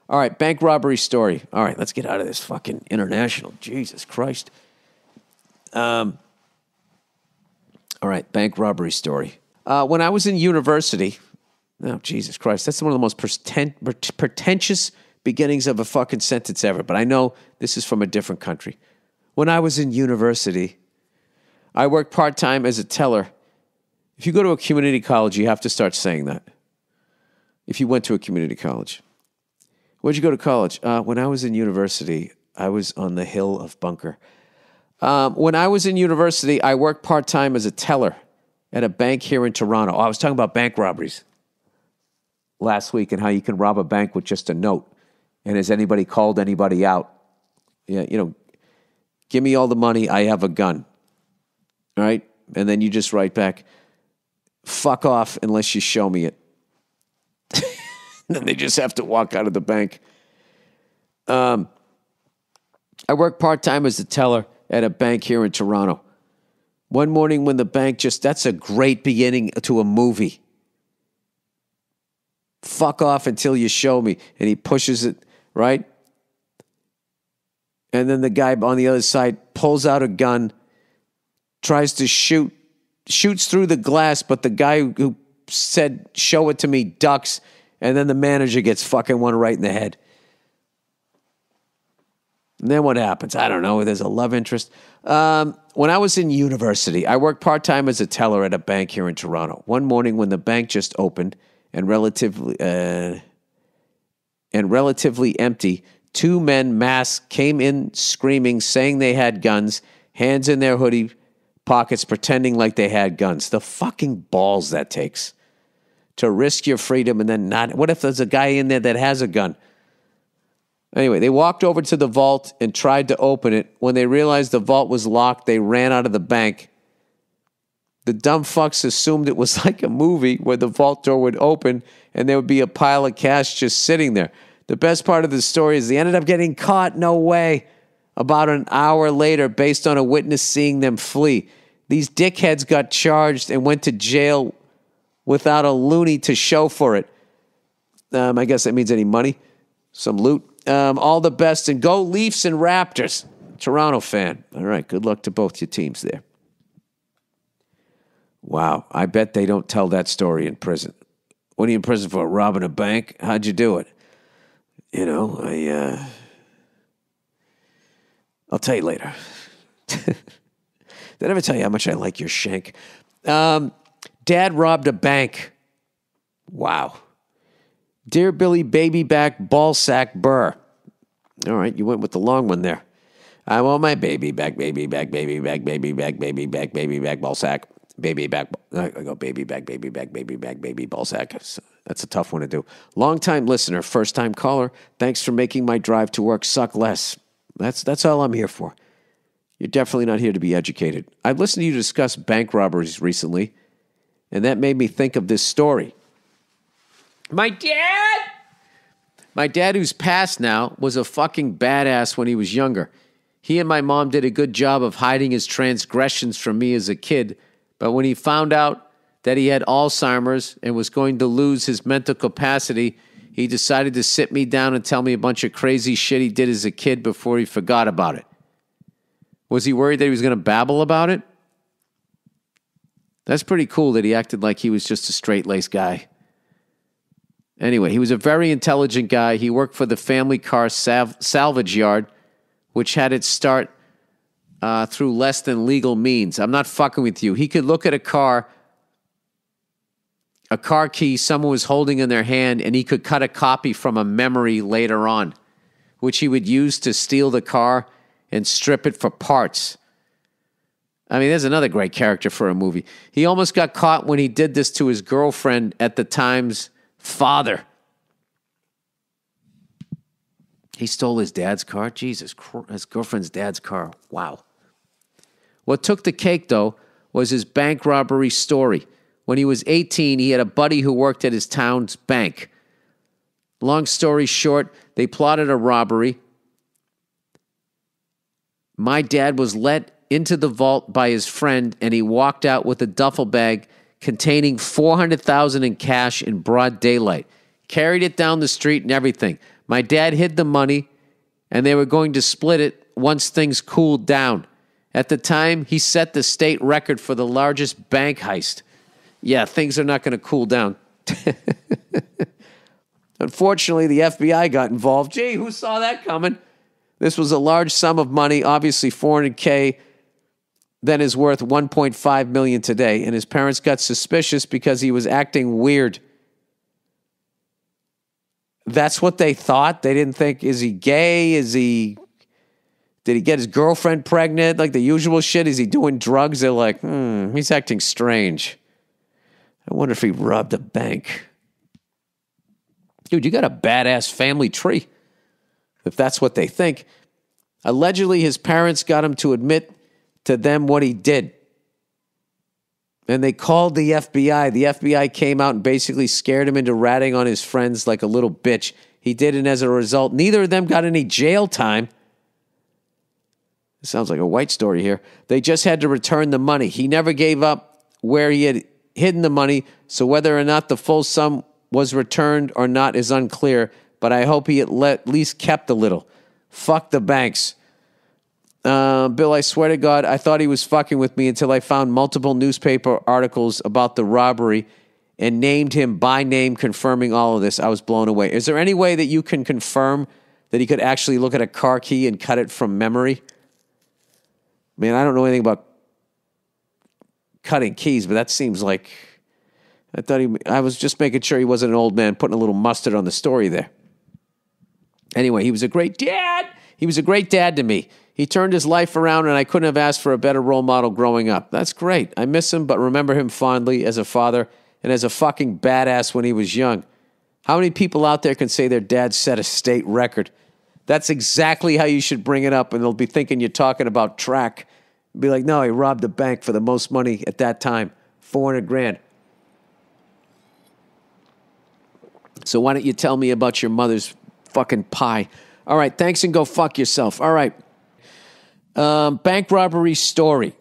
All right, bank robbery story. All right, let's get out of this fucking international. Jesus Christ. All right, bank robbery story. When I was in university, oh, Jesus Christ, that's one of the most pretentious beginnings of a fucking sentence ever, but I know this is from a different country. When I was in university, I worked part-time as a teller. If you go to a community college, you have to start saying that. If you went to a community college. Where'd you go to college? When I was in university, I was on the hill of Bunker. When I was in university, I worked part-time as a teller at a bank here in Toronto. Oh, I was talking about bank robberies last week and how you can rob a bank with just a note. And has anybody called anybody out? Yeah, give me all the money, I have a gun. All right? And then you just write back, fuck off unless you show me it. Then they just have to walk out of the bank. I work part-time as a teller at a bank here in Toronto. One morning when the bank that's a great beginning to a movie. Fuck off until you show me. And he pushes it, right? And then the guy on the other side pulls out a gun, tries to shoots through the glass, but the guy who said, show it to me, ducks, and then the manager gets fucking one right in the head. And then what happens? I don't know. There's a love interest. When I was in university, I worked part-time as a teller at a bank here in Toronto. One morning when the bank just opened and relatively empty, two men masked came in screaming, saying they had guns, hands in their hoodie pockets, pretending like they had guns. The fucking balls that takes to risk your freedom and then not. What if there's a guy in there that has a gun? Anyway, they walked over to the vault and tried to open it. When they realized the vault was locked, they ran out of the bank. The dumb fucks assumed it was like a movie where the vault door would open and there would be a pile of cash just sitting there. The best part of the story is they ended up getting caught. No way. About an hour later, based on a witness seeing them flee. These dickheads got charged and went to jail without a loony to show for it. I guess that means any money. Some loot. All the best, and go Leafs and Raptors. Toronto fan. All right, good luck to both your teams there. Wow, I bet they don't tell that story in prison. What are you in prison for? Robbing a bank? How'd you do it? I'll tell you later. Did I ever tell you how much I like your shank? Dad robbed a bank. Wow. Dear Billy, baby back, ball sack, Burr. All right, you went with the long one there. I want my baby back, baby back, baby back, baby back, baby back, baby back, ball sack, baby back. I go baby back, baby back, baby back, baby ball sack. That's a tough one to do. Long-time listener, first-time caller. Thanks for making my drive to work suck less. That's all I'm here for. You're definitely not here to be educated. I've listened to you discuss bank robberies recently, and that made me think of this story. My dad, who's passed now, was a fucking badass when he was younger. He and my mom did a good job of hiding his transgressions from me as a kid, but when he found out that he had Alzheimer's and was going to lose his mental capacity, he decided to sit me down and tell me a bunch of crazy shit he did as a kid before he forgot about it. Was he worried that he was going to babble about it? That's pretty cool that he acted like he was just a straight-laced guy. Anyway, he was a very intelligent guy. He worked for the family car salvage yard, which had its start through less than legal means. I'm not fucking with you. He could look at a car key someone was holding in their hand, and he could cut a copy from a memory later on, which he would use to steal the car and strip it for parts. I mean, there's another great character for a movie. He almost got caught when he did this to his girlfriend at the time's father. He stole his dad's car? Jesus Christ, his girlfriend's dad's car. Wow. What took the cake, though, was his bank robbery story. When he was 18, he had a buddy who worked at his town's bank. Long story short, they plotted a robbery. My dad was let into the vault by his friend, and he walked out with a duffel bag containing $400,000 in cash in broad daylight. Carried it down the street and everything. My dad hid the money, and they were going to split it once things cooled down. At the time, he set the state record for the largest bank heist. Yeah, things are not going to cool down. Unfortunately, the FBI got involved. Gee, who saw that coming? This was a large sum of money, obviously $400K, then is worth $1.5 million today, and his parents got suspicious because he was acting weird. That's what they thought. They didn't think, is he gay? Did he get his girlfriend pregnant? Like the usual shit. Is he doing drugs? They're like, he's acting strange. I wonder if he robbed a bank. Dude, you got a badass family tree, if that's what they think. Allegedly, his parents got him to admit to them what he did. And they called the FBI. The FBI came out and basically scared him into ratting on his friends like a little bitch. He did, and as a result, neither of them got any jail time. It sounds like a white story here. They just had to return the money. He never gave up where he had hidden the money, so whether or not the full sum was returned or not is unclear, but I hope he at least kept a little. Fuck the banks. Bill, I swear to God, I thought he was fucking with me until I found multiple newspaper articles about the robbery and named him by name, confirming all of this. I was blown away. Is there any way that you can confirm that he could actually look at a car key and cut it from memory? Man, I don't know anything about cutting keys, but that seems like... I was just making sure he wasn't an old man putting a little mustard on the story there. Anyway, he was a great dad. He was a great dad to me. He turned his life around, and I couldn't have asked for a better role model growing up. That's great. I miss him, but remember him fondly as a father and as a fucking badass when he was young. How many people out there can say their dad set a state record? That's exactly how you should bring it up, and they'll be thinking you're talking about track. Be like, no, he robbed a bank for the most money at that time, $400,000. So why don't you tell me about your mother's fucking pie? All right, thanks and go fuck yourself. All right. Bank robbery story.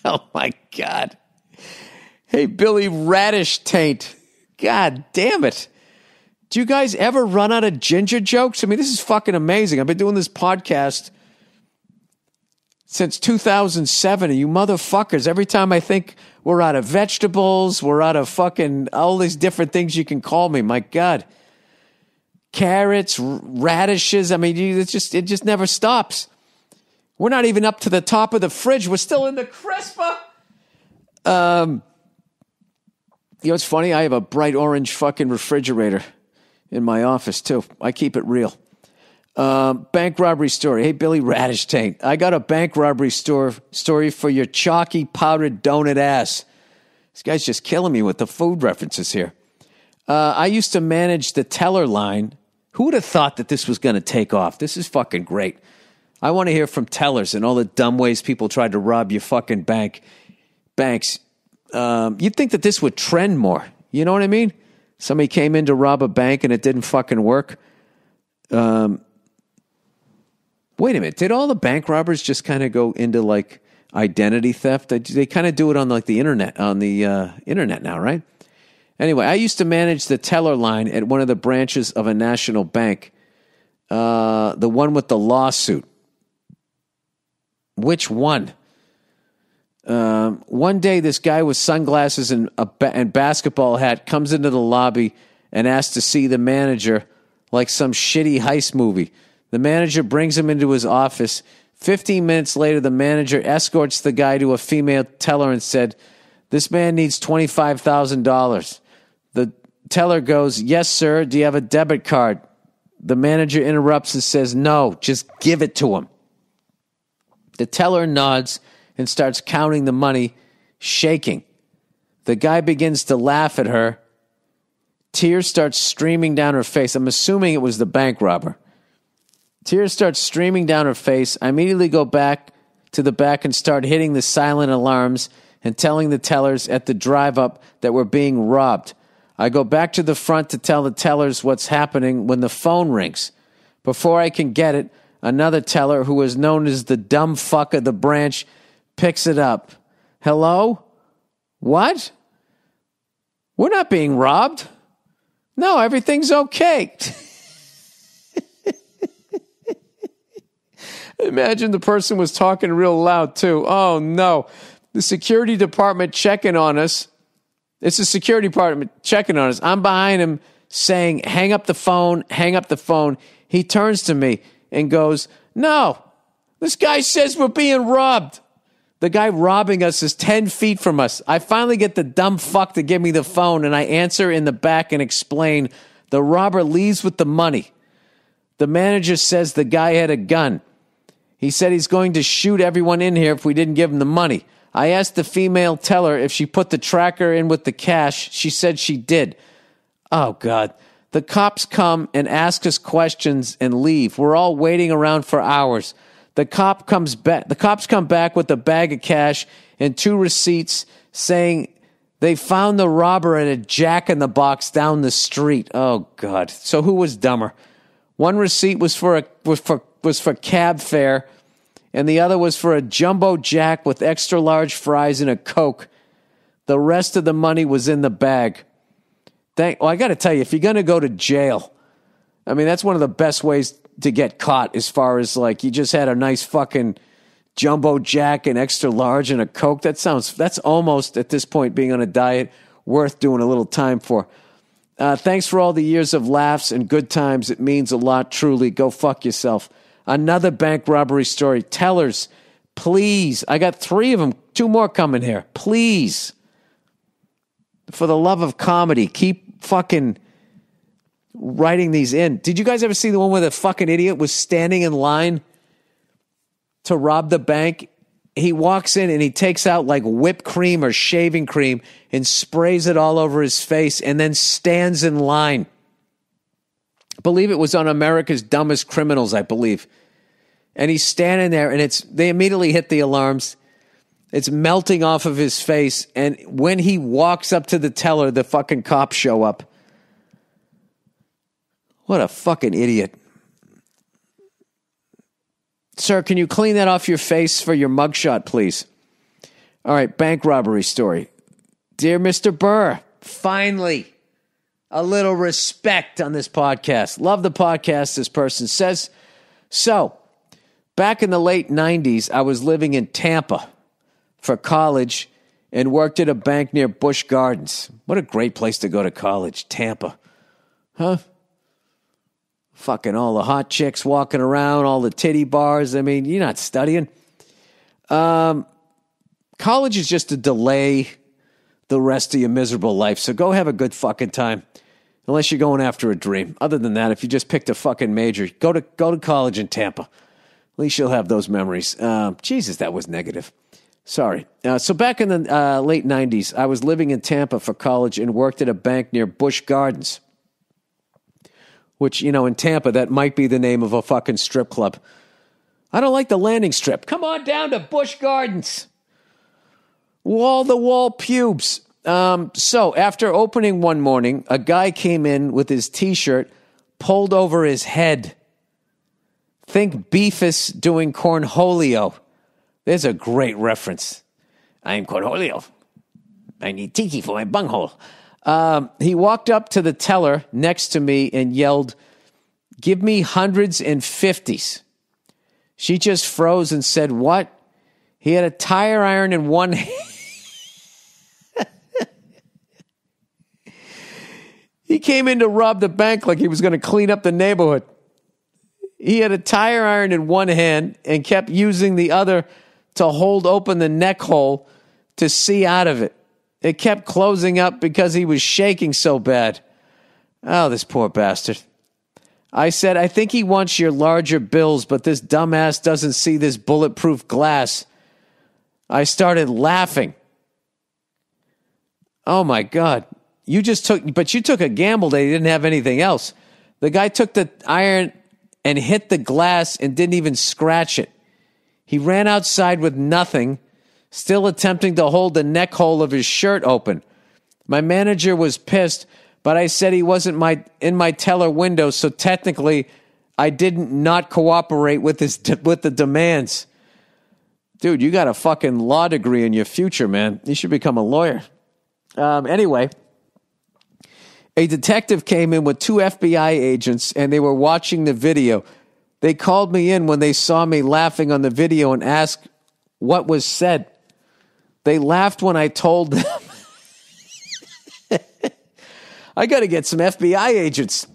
Oh, my God. Hey, Billy Radish Taint. God damn it. Do you guys ever run out of ginger jokes? I mean, this is fucking amazing. I've been doing this podcast since 2007, and you motherfuckers, every time I think we're out of vegetables, we're out of fucking all these different things you can call me. My God. Carrots, radishes. I mean, it just never stops. We're not even up to the top of the fridge. We're still in the crisper. You know what's funny? I have a bright orange fucking refrigerator in my office, too. I keep it real. Bank robbery story. Hey, Billy Radish Taint. I got a bank robbery story for your chalky powdered donut ass. This guy's just killing me with the food references here. I used to manage the teller line. Who would have thought that this was going to take off? This is fucking great. I want to hear from tellers and all the dumb ways people tried to rob your fucking banks. You'd think that this would trend more. You know what I mean? Somebody came in to rob a bank and it didn't fucking work. Wait a minute. Did all the bank robbers just kind of go into like identity theft? They kind of do it on like the internet, internet now, right? Anyway, I used to manage the teller line at one of the branches of a national bank. The one with the lawsuit. Which one? One day, this guy with sunglasses and basketball hat comes into the lobby and asks to see the manager like some shitty heist movie. The manager brings him into his office. 15 minutes later, the manager escorts the guy to a female teller and said, "This man needs $25,000. The teller goes, "Yes, sir. Do you have a debit card?" The manager interrupts and says, "No, just give it to him." The teller nods and starts counting the money, shaking. The guy begins to laugh at her. Tears start streaming down her face. I'm assuming it was the bank robber. Tears start streaming down her face. I immediately go back to the back and start hitting the silent alarms and telling the tellers at the drive-up that we're being robbed. I go back to the front to tell the tellers what's happening when the phone rings. Before I can get it, another teller, who is known as the dumb fuck of the branch, picks it up. "Hello? What? We're not being robbed. No, everything's okay. Imagine the person was talking real loud, too. Oh, no. The security department checking on us. It's the security department checking on us. I'm behind him saying, hang up the phone, hang up the phone. He turns to me and goes, no, this guy says we're being robbed. The guy robbing us is 10 feet from us. I finally get the dumb fuck to give me the phone, and I answer in the back and explain, the robber leaves with the money. The manager says the guy had a gun. He said he's going to shoot everyone in here if we didn't give him the money. I asked the female teller if she put the tracker in with the cash. She said she did. Oh, God. The cops come and ask us questions and leave. We're all waiting around for hours. The cops come back with a bag of cash and 2 receipts saying they found the robber at a Jack in the Box down the street. Oh, God. So who was dumber? One receipt was for cab fare, and the other was for a jumbo Jack with extra large fries and a Coke. The rest of the money was in the bag. I got to tell you, if you're going to go to jail, I mean, that's one of the best ways to get caught, as far as like you just had a nice fucking jumbo Jack and extra large and a Coke. That's almost at this point, being on a diet, worth doing a little time for. Thanks for all the years of laughs and good times. It means a lot, truly. Go fuck yourself. Another bank robbery story. Tellers, please. I got 3 of them. 2 more coming here. Please. For the love of comedy, keep fucking writing these in. Did you guys ever see the one where the fucking idiot was standing in line to rob the bank? He walks in and he takes out like whipped cream or shaving cream and sprays it all over his face and then stands in line. I believe it was on America's Dumbest Criminals, I believe. And he's standing there and they immediately hit the alarms. It's melting off of his face. And when he walks up to the teller, the fucking cops show up. What a fucking idiot. Sir, can you clean that off your face for your mugshot, please? All right, bank robbery story. Dear Mr. Burr, finally, a little respect on this podcast. Love the podcast, this person says. So, back in the late 90s, I was living in Tampa for college and worked at a bank near Busch Gardens. What a great place to go to college, Tampa. Huh? Fucking all the hot chicks walking around, all the titty bars. I mean, you're not studying. College is just to delay the rest of your miserable life. So go have a good fucking time. Unless you're going after a dream. Other than that, if you just picked a fucking major, go to college in Tampa. At least you'll have those memories. Jesus, that was negative. Sorry. So back in the late 90s, I was living in Tampa for college and worked at a bank near Busch Gardens. Which, in Tampa, that might be the name of a fucking strip club. I don't like the landing strip. Come on down to Busch Gardens. Wall-to-wall pubes. So, after opening one morning, a guy came in with his T-shirt pulled over his head. Think Beefus doing Cornholio. There's a great reference. I'm Cornholio. I need tiki for my bunghole. He walked up to the teller next to me and yelled, "Give me hundreds and fifties." She just froze and said, "What?" He had a tire iron in one hand. He came in to rob the bank like he was going to clean up the neighborhood. He had a tire iron in one hand and kept using the other to hold open the neck hole to see out of it. It kept closing up because he was shaking so bad. Oh, this poor bastard. I said, "I think he wants your larger bills, but this dumbass doesn't see this bulletproof glass." I started laughing. Oh, my God. You took a gamble that he didn't have anything else. The guy took the iron and hit the glass and didn't even scratch it. He ran outside with nothing, still attempting to hold the neck hole of his shirt open. My manager was pissed, but I said he wasn't in my teller window, so technically I didn't not cooperate with the demands. Dude, you got a fucking law degree in your future, man. You should become a lawyer. Anyway, A detective came in with 2 FBI agents, and they were watching the video. They called me in when they saw me laughing on the video and asked what was said. They laughed when I told them. I got to get some FBI agents.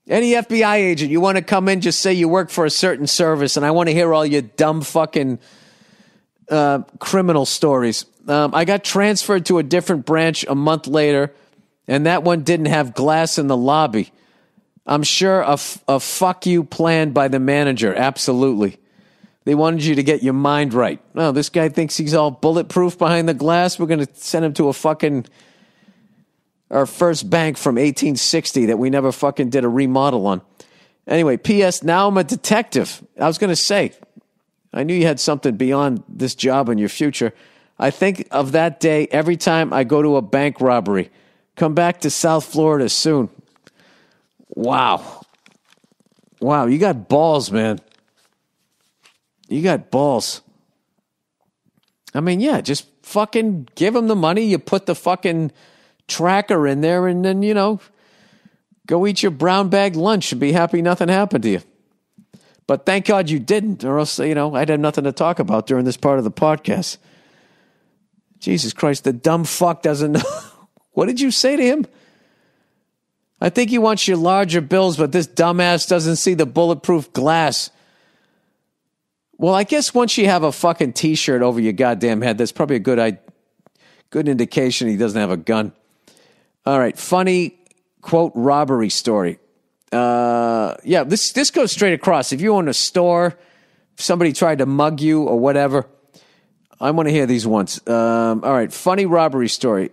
Any FBI agent, you want to come in, just say you work for a certain service, and I want to hear all your dumb fucking criminal stories. I got transferred to a different branch a month later, and that one didn't have glass in the lobby. I'm sure a fuck you planned by the manager. Absolutely. They wanted you to get your mind right. No, this guy thinks he's all bulletproof behind the glass. We're going to send him to our first bank from 1860 that we never fucking did a remodel on. Anyway, P.S. Now I'm a detective. I was going to say, I knew you had something beyond this job in your future. I think of that day every time I go to a bank robbery. Come back to South Florida soon. Wow. Wow, you got balls, man. You got balls. I mean, yeah, just fucking give him the money. You put the fucking tracker in there and then, go eat your brown bag lunch and be happy nothing happened to you. But thank God you didn't, or else, I'd have nothing to talk about during this part of the podcast. Jesus Christ, the dumb fuck doesn't know. What did you say to him? I think he wants your larger bills, but this dumbass doesn't see the bulletproof glass. Well, I guess once you have a fucking T-shirt over your goddamn head, that's probably a good indication he doesn't have a gun. All right, funny, quote, robbery story. This goes straight across. If you own a store, if somebody tried to mug you or whatever, I want to hear these ones. All right, funny robbery story.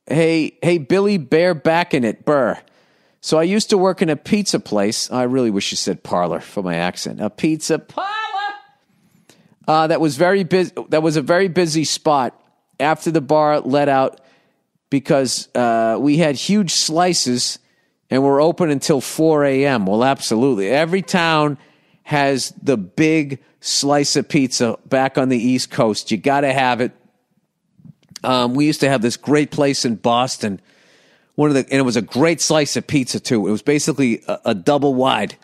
Hey, Billy Bear back in it, Burr. So I used to work in a pizza place. I really wish you said parlor for my accent. A pizza parlor. That was very busy. That was a very busy spot after the bar let out because we had huge slices and we're open until 4 a.m. Well, absolutely. Every town has the big slice of pizza back on the East Coast. You got to have it. We used to have this great place in Boston. And it was a great slice of pizza too. It was basically a double wide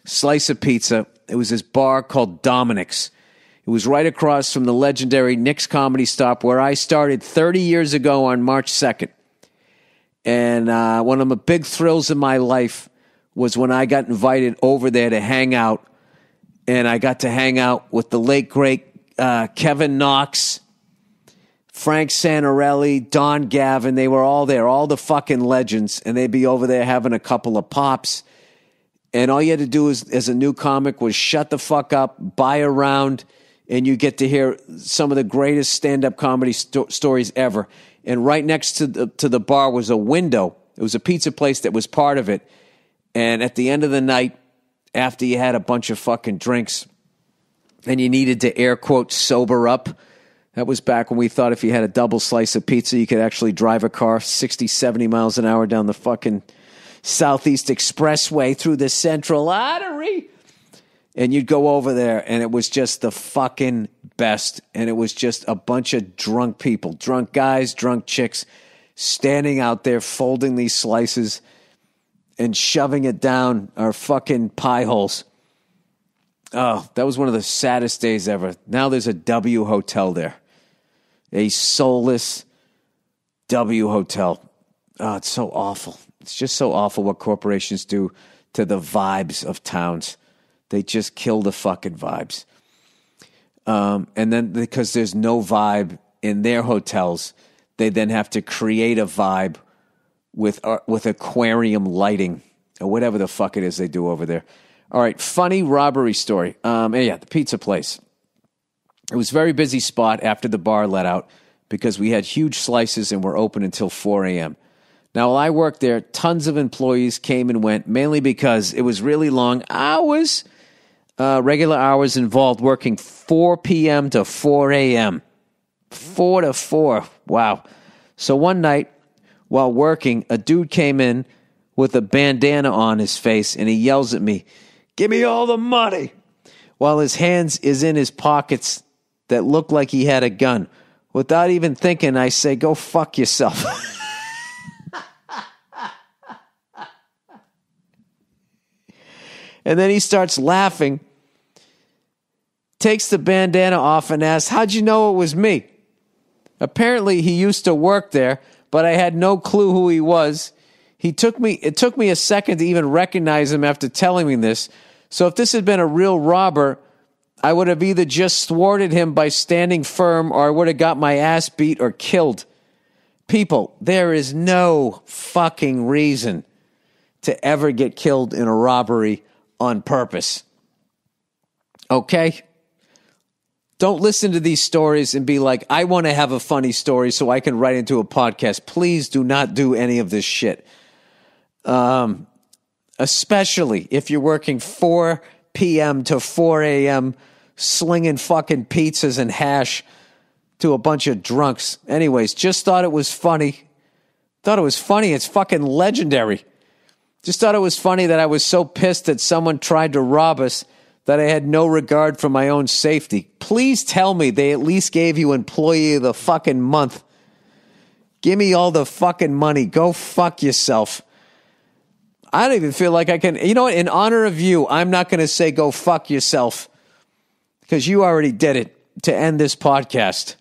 slice of pizza. It was this bar called Dominic's. It was right across from the legendary Nick's Comedy Stop where I started 30 years ago on March 2nd. And one of the big thrills in my life was when I got invited over there to hang out. And I got to hang out with the late, great Kevin Knox, Frank Santarelli, Don Gavin. They were all there, all the fucking legends. And they'd be over there having a couple of pops. And all you had to do as a new comic was shut the fuck up, buy a round, and you get to hear some of the greatest stand-up comedy stories ever. And right next to the bar was a window. It was a pizza place that was part of it. And at the end of the night, after you had a bunch of fucking drinks and you needed to air quote sober up, that was back when we thought if you had a double slice of pizza, you could actually drive a car 60, 70 miles an hour down the fucking Southeast Expressway through the Central Artery. And you'd go over there, and it was just the fucking best. And it was just a bunch of drunk people, drunk guys, drunk chicks, standing out there folding these slices and shoving it down our fucking pie holes. Oh, that was one of the saddest days ever. Now there's a W Hotel there. A soulless W Hotel. Oh, it's so awful. It's just so awful what corporations do to the vibes of towns. They just kill the fucking vibes. And then because there's no vibe in their hotels, they then have to create a vibe with aquarium lighting or whatever the fuck it is they do over there. All right, funny robbery story. The pizza place. It was a very busy spot after the bar let out because we had huge slices and were open until 4 a.m. Now, while I worked there, tons of employees came and went, mainly because it was really long hours. Regular hours involved working 4 p.m. to 4 a.m. 4 to 4. Wow. So one night, while working, a dude came in with a bandana on his face, and he yells at me, "Give me all the money," while his hands is in his pockets that look like he had a gun. Without even thinking, I say, "Go fuck yourself." And then he starts laughing, takes the bandana off and asks, how'd you know it was me? Apparently he used to work there, but I had no clue who he was. It took me a second to even recognize him after telling me this. So if this had been a real robber, I would have either just thwarted him by standing firm or I would have got my ass beat or killed. People, there is no fucking reason to ever get killed in a robbery on purpose. Okay? Don't listen to these stories and be like, I want to have a funny story so I can write into a podcast. Please do not do any of this shit. Especially if you're working 4 p.m. to 4 a.m. slinging fucking pizzas and hash to a bunch of drunks. Anyways, just thought it was funny. It's fucking legendary. Just thought it was funny that I was so pissed that someone tried to rob us that I had no regard for my own safety. Please tell me they at least gave you Employee of the fucking Month. Give me all the fucking money. Go fuck yourself. I don't even feel like I can. You know what? In honor of you, I'm not going to say go fuck yourself because you already did it to end this podcast.